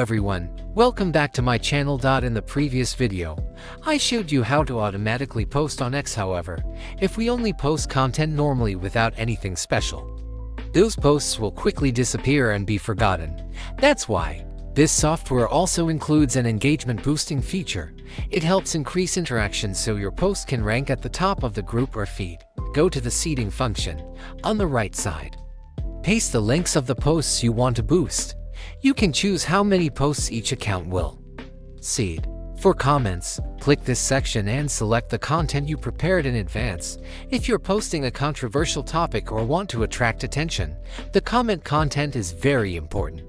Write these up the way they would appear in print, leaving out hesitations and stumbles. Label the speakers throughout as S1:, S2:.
S1: everyone, welcome back to my channel. In the previous video, I showed you how to automatically post on X. However, if we only post content normally without anything special, those posts will quickly disappear and be forgotten. That's why this software also includes an engagement boosting feature. It helps increase interaction so your post can rank at the top of the group or feed. Go to the seeding function on the right side. Paste the links of the posts you want to boost. You can choose how many posts each account will seed. For comments, click this section and select the content you prepared in advance. If you're posting a controversial topic or want to attract attention, the comment content is very important.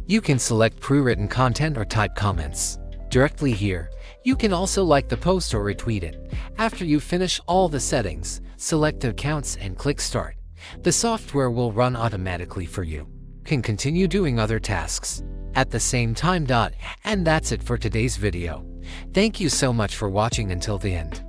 S1: You can select pre-written content or type comments directly here. You can also like the post or retweet it. After you finish all the settings, select the accounts and click Start. The software will run automatically for you. Can continue doing other tasks at the same time. And that's it for today's video. Thank you so much for watching until the end.